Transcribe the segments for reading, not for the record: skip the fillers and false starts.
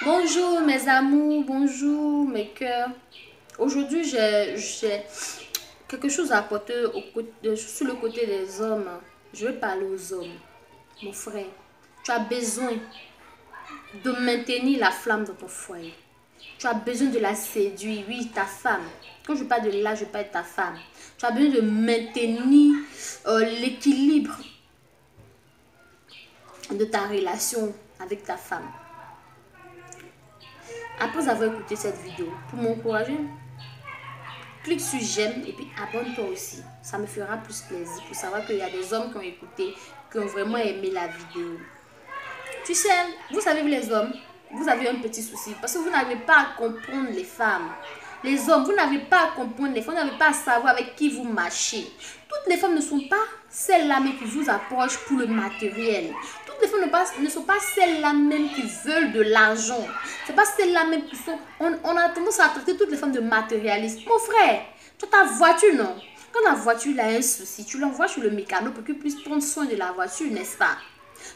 Bonjour mes amours, bonjour mes cœurs. Aujourd'hui, j'ai quelque chose à apporter sur le côté des hommes. Je vais parler aux hommes. Mon frère, tu as besoin de maintenir la flamme dans ton foyer. Tu as besoin de la séduire, oui, ta femme. Quand je parle de là, je parle de ta femme. Tu as besoin de maintenir l'équilibre de ta relation avec ta femme. Après avoir écouté cette vidéo, pour m'encourager, clique sur j'aime et puis abonne-toi aussi. Ça me fera plus plaisir pour savoir qu'il y a des hommes qui ont écouté, qui ont vraiment aimé la vidéo. Tu sais, vous savez, les hommes, vous avez un petit souci parce que vous n'avez pas à comprendre les femmes. Les hommes, vous n'avez pas à comprendre les femmes, vous n'avez pas à savoir avec qui vous marchez. Toutes les femmes ne sont pas celles-là mais qui vous approchent pour le matériel. Toutes les femmes ne sont pas celles-là même qui veulent de l'argent. Ce n'est pas celles-là même qui sont... On a tendance à traiter toutes les femmes de matérialistes. Mon frère, tu as ta voiture, non? Quand la voiture a un souci, tu l'envoies sur le mécano pour qu'il puisse prendre soin de la voiture, n'est-ce pas?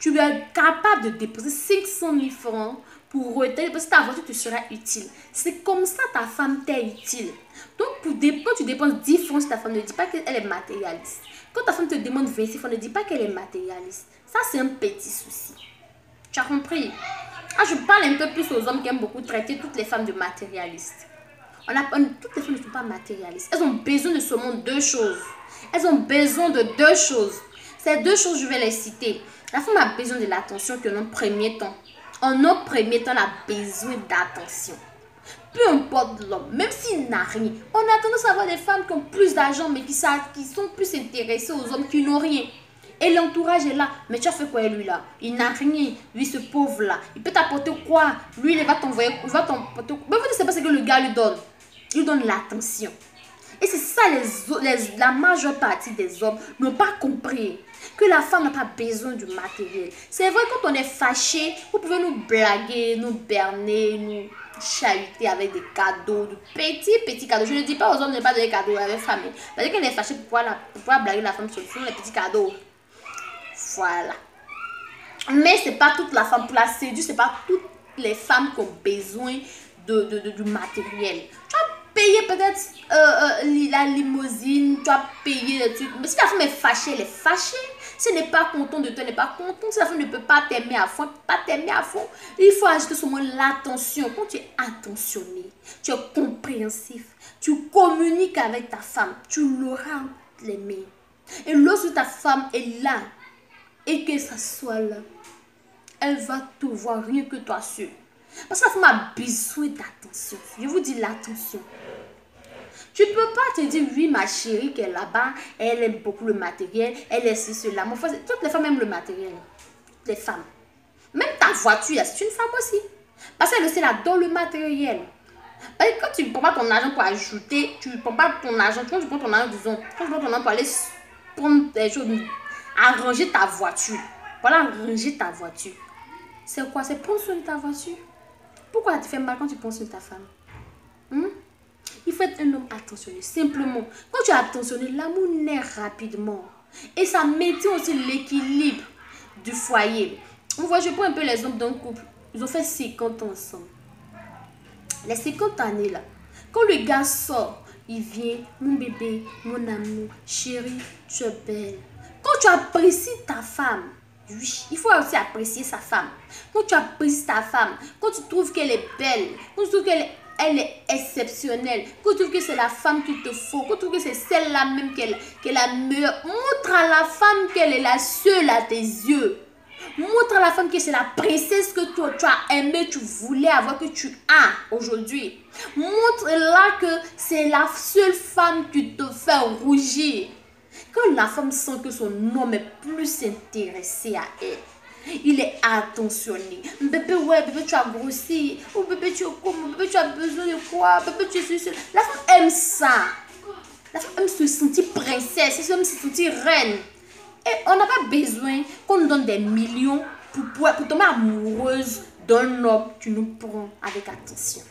Tu es capable de déposer 500 000 francs pour retenir parce que ta voiture te sera utile. C'est comme ça ta femme t'est utile. Donc, quand tu dépenses 10 francs sur ta femme, ne dis pas qu'elle est matérialiste. Quand ta femme te demande 26 francs, ne dis pas qu'elle est matérialiste. Ça, c'est un petit souci. Tu as compris? Ah, je parle un peu plus aux hommes qui aiment beaucoup traiter toutes les femmes de matérialistes. Toutes les femmes ne sont pas matérialistes. Elles ont besoin de seulement deux choses. Elles ont besoin de deux choses. Ces deux choses, je vais les citer. La femme a besoin de l'attention qu'en un premier temps. En un premier temps, elle a besoin d'attention. Peu importe l'homme, même s'il n'a rien. On a tendance à avoir des femmes qui ont plus d'argent, mais qui sont plus intéressées aux hommes qui n'ont rien. Et l'entourage est là. Mais tu as fait quoi lui là? Il n'a rien. Lui, ce pauvre là. Il peut t'apporter quoi? Lui, il va t'envoyer. Il va t'apporter. Mais vous ne savez pas ce que le gars lui donne. Il lui donne l'attention. Et c'est ça, la majeure partie des hommes n'ont pas compris. Que la femme n'a pas besoin du matériel. C'est vrai, quand on est fâché, vous pouvez nous blaguer, nous berner, nous chahuter avec des cadeaux, de petits cadeaux. Je ne dis pas aux hommes de ne pas donner des cadeaux à la famille. Parce qu'elle est fâchée pour pouvoir blaguer la femme sur les petits cadeaux. Voilà. Mais ce n'est pas toute la femme. Pour la séduire, ce n'est pas toutes les femmes qui ont besoin du matériel. Tu as payé peut-être la limousine, tu as payé le truc. Mais si la femme est fâchée, elle est fâchée. Si elle n'est pas contente de toi, elle n'est pas contente. Si la femme ne peut pas t'aimer à fond, pas t'aimer à fond. Il faut ajouter seulement l'attention. Quand tu es attentionné, tu es compréhensif, tu communiques avec ta femme, tu l'auras l'aimer. Et lorsque ta femme est là, et que ça soit là, elle va te voir rien que toi seul. Parce que la femme a besoin d'attention. Je vous dis l'attention. Tu ne peux pas te dire, oui, ma chérie qui est là-bas, elle aime beaucoup le matériel, elle est ceci, cela. Mon frère, toutes les femmes aiment le matériel. Toutes les femmes. Même ta voiture, c'est une femme aussi. Parce qu'elle aussi, elle adore le matériel. Parce que quand tu ne prends pas ton argent pour ajouter, tu ne prends pas ton argent, quand tu prends ton argent, disons, quand tu prends ton argent pour aller prendre des choses, arranger ta voiture. Voilà, arranger ta voiture. C'est quoi? C'est prendre soin de ta voiture. Pourquoi tu fais mal quand tu prends soin de ta femme? Il faut être un homme attentionné. Simplement, quand tu es attentionné, l'amour naît rapidement. Et ça maintient aussi l'équilibre du foyer. Vous voyez, je prends un peu les hommes d'un couple. Ils ont fait 50 ans ensemble. Les 50 années là, quand le gars sort, il vient, mon bébé, mon amour, chérie, tu es belle. Quand tu apprécies ta femme, oui, il faut aussi apprécier sa femme. Quand tu apprécies ta femme, quand tu trouves qu'elle est belle, quand tu trouves qu'elle est exceptionnelle, quand tu trouves que c'est la femme qu'il te faut, quand tu trouves que c'est celle-là même qui est la meilleure, montre à la femme qu'elle est la seule à tes yeux. Montre à la femme que c'est la princesse que toi, tu as aimé, tu voulais avoir, que tu as aujourd'hui. Montre-la que c'est la seule femme qui te fait rougir. Quand la femme sent que son homme est plus intéressé à elle, il est attentionné. Bébé, ouais, bébé, tu as grossi. Oh, bébé, tu es comment? Bébé, tu as besoin de quoi? Bébé, tu es seul. La femme aime ça. La femme aime se sentir princesse, elle aime se sentir reine. Et on n'a pas besoin qu'on nous donne des millions pour tomber amoureuse d'un homme qui nous prend avec attention.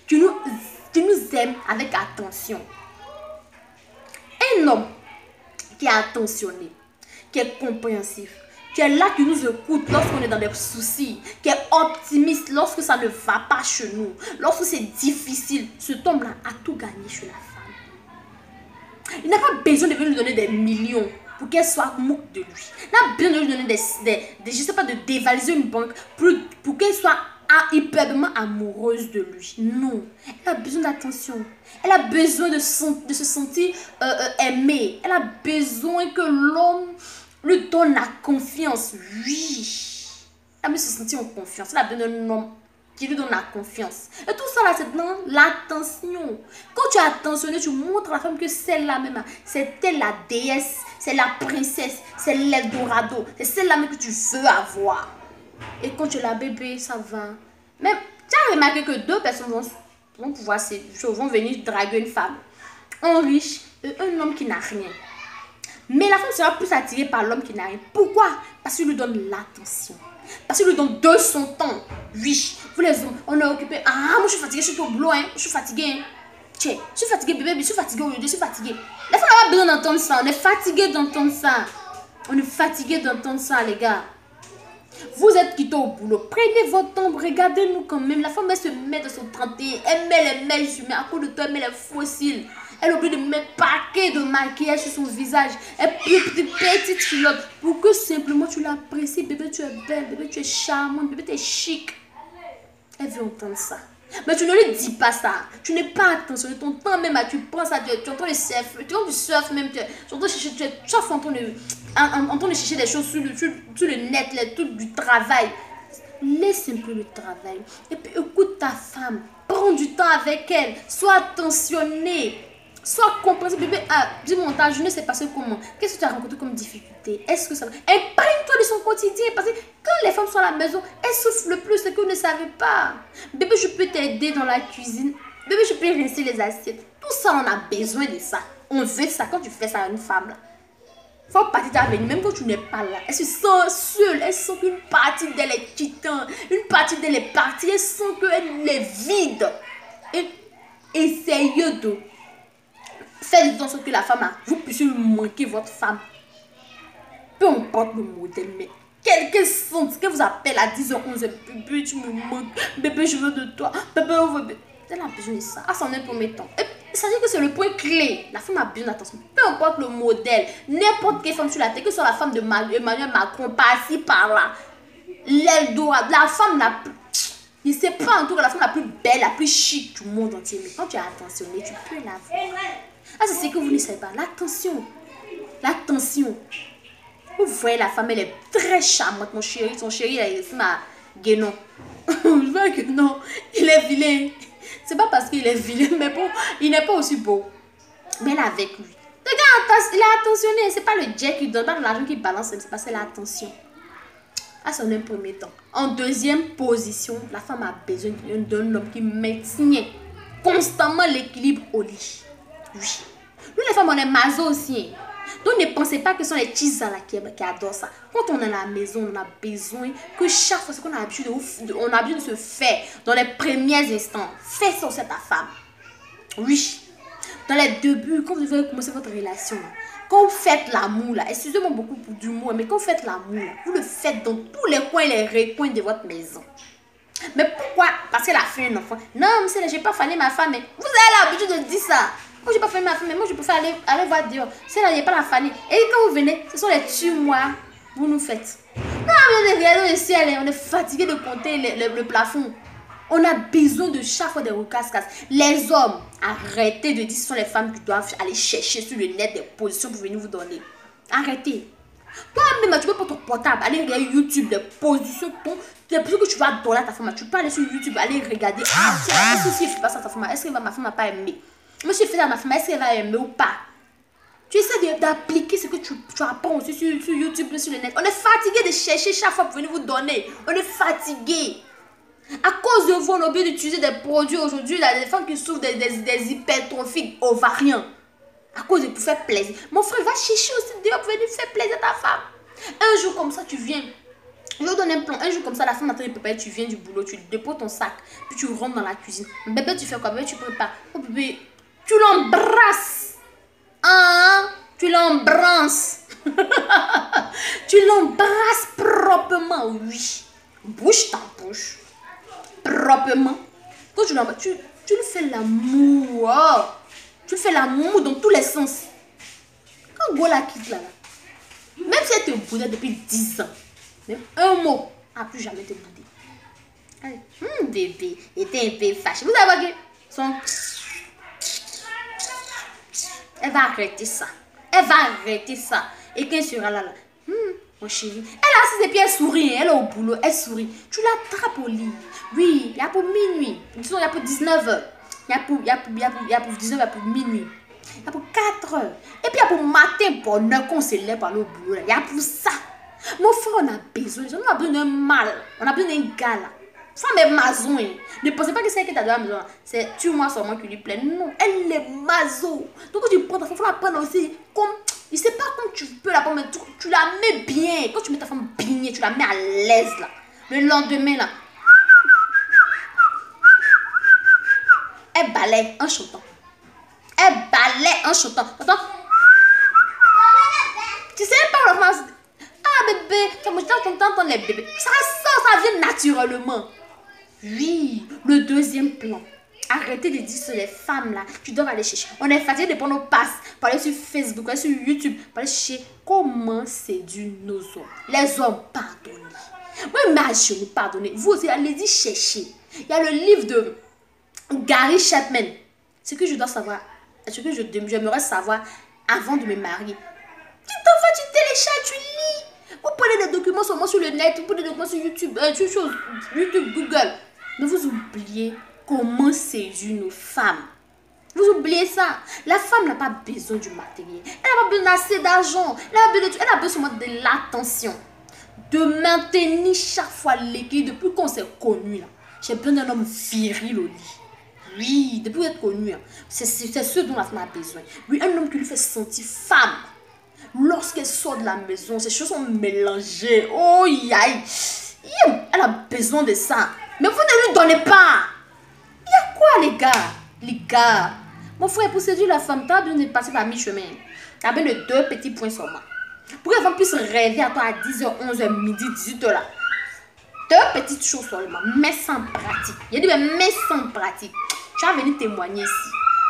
Qui nous aime avec attention. Un homme qui est attentionné, qui est compréhensif, qui est là, qui nous écoute lorsqu'on est dans des soucis, qui est optimiste lorsque ça ne va pas chez nous, lorsque c'est difficile. Cet homme-là a tout gagné chez la femme. Il n'a pas besoin de lui donner des millions pour qu'elle soit moque de lui. Il n'a pas besoin de lui donner je sais pas, de dévaliser une banque pour qu'elle soit hyperement amoureuse de lui. Non, elle a besoin d'attention. Elle a besoin de se sentir aimée. Elle a besoin que l'homme lui donne la confiance. Oui, elle veut se sentir en confiance. Elle a besoin d'un homme qui lui donne la confiance. Et tout ça là, c'est dans l'attention. Quand tu es attentionné, tu montres à la femme que celle-là même, c'est elle la déesse, c'est la princesse, c'est l'Eldorado, c'est celle-là même que tu veux avoir. Et quand tu es la bébé, ça va. Mais tu as remarqué que deux personnes vont venir draguer une femme, un riche et un homme qui n'a rien. Mais la femme sera plus attirée par l'homme qui n'a rien. Pourquoi? Parce qu'il lui donne l'attention. Parce qu'il lui donne de son temps. Oui, vous les hommes, on est occupé. Ah, moi je suis fatiguée, je suis au boulot, hein. Je suis fatiguée. Hein. Tiens, je suis fatiguée, bébé, je suis fatiguée aujourd'hui, je suis fatiguée. La femme n'a pas besoin d'entendre ça. On est fatigué d'entendre ça. On est fatigué d'entendre ça, les gars. Vous êtes quittés au boulot. Prenez votre temps, regardez-nous quand même. La femme, elle se met dans son 31. Elle met les mèches, mais à cause de toi, elle met les fossiles. Elle oublie de mettre paquet de maquillage sur son visage. Elle plie petite culotte pour que simplement tu l'apprécies. Bébé, tu es belle. Bébé, tu es charmante. Bébé, tu es chic. Elle veut entendre ça. Mais tu ne lui dis pas ça. Tu n'es pas attentionné. Ton temps même, tu prends ça. Tu es en train de surfer. Tu es en train de surfer même. Tu es en train de chercher. Tu es en train de chercher des choses sur le net. Tout du travail. Laisse un peu le travail. Et puis écoute ta femme. Prends du temps avec elle. Sois attentionné. Sois compréhensible. Bébé, dis-moi, ta journée s'est passée comment? Qu'est-ce que tu as rencontré comme difficulté? Est-ce que ça va? Imprègne-toi de son quotidien. Parce que quand les femmes sont à la maison, elles souffrent le plus, c'est que vous ne savez pas. Bébé, je peux t'aider dans la cuisine. Bébé, je peux rincer les assiettes. Tout ça, on a besoin de ça. On veut ça. Quand tu fais ça à une femme, là, faut partir t'avenir, même quand tu n'es pas là. Elle se sent seule. Elle sent qu'une partie d'elle est quittante. Une partie d'elle est partie. Elle sent qu'elle est vide. Et essayez de faites en sorte que la femme, vous puissiez manquer votre femme. Peu importe le modèle, mais quelqu'un sente, que vous appelle à 10h, 11h, bébé, tu me manques, bébé, je veux de toi, bébé, on veut. Elle a besoin de ça, à son premier temps. Et sachez que c'est le point clé. La femme a besoin d'attention. Peu importe le modèle, n'importe quelle femme sur la tête, que ce soit la femme de Emmanuel Macron, par-ci, par-là, l'Eldorado, la femme la plus. Il ne sait pas en tout cas la femme la plus belle, la plus chic du monde entier. Mais quand tu es attentionné, tu peux la voir. Ah, c'est ce que vous ne savez pas. L'attention. L'attention. Vous voyez, la femme, elle est très charmante, mon chéri. Son chéri, il est ma guénon. Je vois que non, il est vilain. C'est pas parce qu'il est vilain, mais bon, il n'est pas aussi beau. Mais elle est avec lui. Le gars, il est attentionné. C'est pas le jet qui donne, pas l'argent qui balance, c'est pas, c'est l'attention. À son premier temps. En deuxième position, la femme a besoin d'un homme qui maintient constamment l'équilibre au lit. Oui. Nous les femmes, on est maso aussi. Donc ne pensez pas que ce sont les tisas là qui adorent ça. Quand on est à la maison, on a besoin que chaque fois qu'on a l'habitude de se faire dans les premiers instants, fais ça aussi à ta femme. Oui. Dans les débuts, quand vous devez commencer votre relation, quand vous faites l'amour là, excusez-moi beaucoup pour du mot, mais quand vous faites l'amour, vous le faites dans tous les coins et les recoins de votre maison. Mais pourquoi? Parce qu'elle a fait un enfant. Non, monsieur, je n'ai pas fané ma femme. Mais vous avez l'habitude de dire ça. Moi, je n'ai pas fané ma femme, mais moi, je préfère aller voir dehors. C'est là, il n'y a pas la fané. Et quand vous venez, ce sont les tumois. Vous nous faites. Non, mais on est regardé le ciel. On est fatigué de compter le plafond. On a besoin de chaque fois des recasses. Les hommes, arrêtez de dire que ce sont les femmes qui doivent aller chercher sur le net des positions pour venir vous donner. Arrêtez. Toi-même, tu peux prendre ton portable, aller regarder YouTube, des positions que tu vas donner à ta femme. Tu peux aller sur YouTube, aller regarder. Ah, tiens, est-ce que si je fais pas ça à ta femme, est-ce que ma femme n'a pas aimé? Moi, si je fais ça à ma femme, est-ce qu'elle va aimer ou pas? Tu essaies d'appliquer ce que tu apprends aussi sur YouTube, sur le net. On est fatigué de chercher chaque fois pour venir vous donner. On est fatigué. À cause de vous, on a oublié d'utiliser des produits aujourd'hui. Il y a des femmes qui souffrent des hypertrophies ovariens. À cause de pour faire plaisir. Mon frère va chercher aussi dehors pour venir faire plaisir à ta femme. Un jour comme ça, tu viens. Je vais donner un plan. Un jour comme ça, la femme attend de préparer. Tu viens du boulot, tu déposes ton sac. Puis tu rentres dans la cuisine. Bébé, tu fais quoi? Bébé, tu prépares. Oh bébé, tu l'embrasses. Ah, tu l'embrasses. Tu l'embrasses proprement, oui. Bouge ta bouche. Proprement. Quand tu l'embrasses, tu lui fais l'amour. Oh. Tu fais l'amour dans tous les sens. Quand Gola quitte là, même si elle te boudait depuis 10 ans, même un mot, elle n'a plus jamais te boudé. Bébé, était un peu fâché. Vous savez que son... Elle va arrêter ça. Elle va arrêter ça. Et quand elle sera là, mon chéri, elle est assise et puis elle sourit. Elle est au boulot, elle sourit. Tu l'attrapes au lit. Oui, il y a pour minuit. Disons, il y a pour 19h. Il y a pour 19h, il y a pour minuit. Il y a pour 4h. Et puis il y a pour matin, pour 9 qu'on se lève pour aller au boulot. Il y a pour ça. Mon frère, on a besoin. On a besoin d'un mâle. On a besoin d'un gars là. Femme est mazo. Ne pensez pas que c'est elle qui t'a donné la maison. C'est tu moi seulement qui lui plaît. Non, elle est mazo. Donc quand tu prends ta femme, il faut la prendre aussi comme... Je sais pas comment tu peux la prendre, mais tu la mets bien. Quand tu mets ta femme bien, tu la mets à l'aise là. Le lendemain là. Elle balaye en chantant. Elle balaye en chantant. Attends. Tu sais pas le France. Ah bébé, tu entends les bébés. Ça sort, ça vient naturellement. Oui, le deuxième plan. Arrêtez de dire sur les femmes là. Tu dois aller chercher. On est fatigué de prendre nos passes. Pour aller sur Facebook, pour aller sur YouTube. Pour aller chercher comment séduire nos hommes. Les hommes, pardonnez. Moi, imaginez, pardonnez. Vous aussi, allez-y chercher. Il y a le livre de Gary Chapman. Ce que je dois savoir, ce que j'aimerais savoir avant de me marier. Tu t'envoies, tu télécharges, tu lis. Vous prenez des documents seulement sur le net. Vous prenez des documents sur YouTube, YouTube, Google. Mais vous oubliez comment séduire nos femmes. Vous oubliez ça. La femme n'a pas besoin du matériel. Elle n'a pas besoin d'assez d'argent. Elle a besoin de l'attention. De maintenir chaque fois l'équilibre. Depuis qu'on s'est connu là. J'ai besoin d'un homme viril au lit. Oui, depuis être connu. C'est ce dont la femme a besoin. Oui, un homme qui lui fait sentir femme. Lorsqu'elle sort de la maison, ces choses sont mélangées. Oh, aïe. Elle a besoin de ça. Mais vous ne lui donnez pas. Il y a quoi, les gars? Les gars. Mon frère, pour séduire la femme, tu as besoin de passer par mi-chemin. Tu as besoin de 2 petits points seulement. Pour que la femme puisse rêver à toi à 10h, 11h, midi, 18h là. 2 petites choses seulement. Mais sans pratique. Il y a dit, mais sans pratique. Tu vas venir témoigner ici.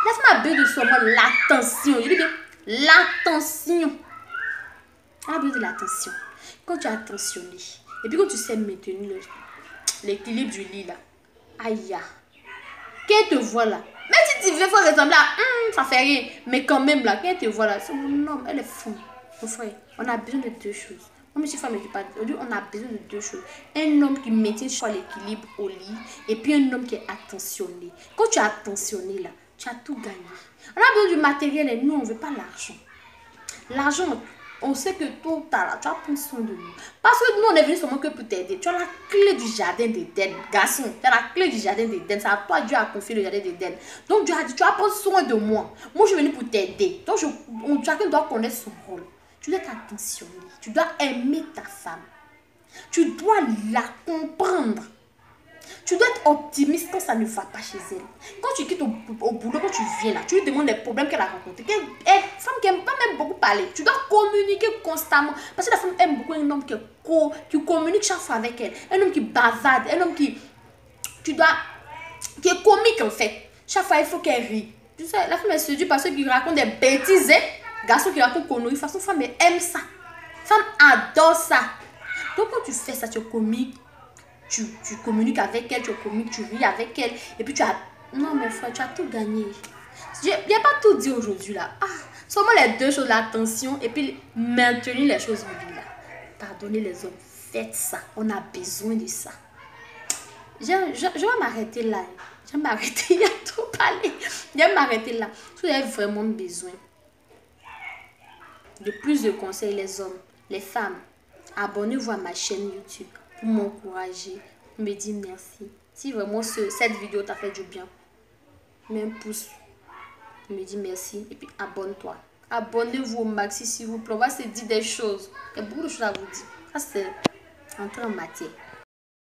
La femme a besoin de seulement l'attention. Je dis bien, l'attention. Elle a besoin de l'attention. Quand tu as attentionné, et puis quand tu sais maintenir l'équilibre du lit là, aïe, qu'elle te voit là, même si tu veux faire ressembler à, ça fait rien, mais quand même là, qu'elle te voit là, c'est mon homme, elle est fou. Mon frère, on a besoin de 2 choses. Moi, je suis femme qui parle, on a besoin de 2 choses. Un homme qui maintient sur l'équilibre au lit, et puis un homme qui est attentionné. Quand tu es attentionné là, tu as tout gagné. On a besoin du matériel et nous, on ne veut pas l'argent. L'argent, on sait que tôt ou tard, tu vas prendre soin de nous. Parce que nous, on est venu seulement que pour t'aider. Tu as la clé du jardin d'Éden. Garçon, tu as la clé du jardin d'Éden. C'est à toi, Dieu a confié le jardin d'Éden. Donc, Dieu a dit, tu vas prendre soin de moi. Moi, je suis venu pour t'aider. Donc, chacun doit connaître son rôle. Tu dois t'attentionner. Tu dois aimer ta femme. Tu dois la comprendre. Tu dois être optimiste quand ça ne va pas chez elle. Quand tu quittes au boulot, quand tu viens là, tu lui demandes les problèmes qu'elle a rencontrés. Femme qui n'aime pas même beaucoup parler. Tu dois communiquer constamment. Parce que la femme aime beaucoup un homme qui communique chaque fois avec elle. Un homme qui bavarde. Un homme qui est comique en fait. Chaque fois, il faut qu'elle rie. Tu sais, la femme est séduite par ceux qui racontent des bêtises. Garçon qui raconte conneries. De toute façon, femme aime ça. Femme adore ça. Donc quand tu fais ça, tu es comique. Tu communiques avec elle, tu communiques, tu ris avec elle. Et puis tu as... Non, mes frères, tu as tout gagné. Je n'ai pas tout dit aujourd'hui là. Seulement les 2 choses, l'attention et puis maintenir les choses vivies là. Pardonnez les hommes, faites ça. On a besoin de ça. Je vais m'arrêter là. Je vais m'arrêter, il y a trop parlé. Je vais m'arrêter là. Si vous avez vraiment besoin de plus de conseils, les hommes, les femmes, abonnez-vous à ma chaîne YouTube. Pour m'encourager, me dire merci. Si vraiment cette vidéo t'a fait du bien, mets un pouce, me dis merci et puis abonne-toi. Abonnez-vous au maxi s'il vous plaît. On va se dire des choses. Il y a beaucoup de choses à vous dire. Ça c'est entrer en matière.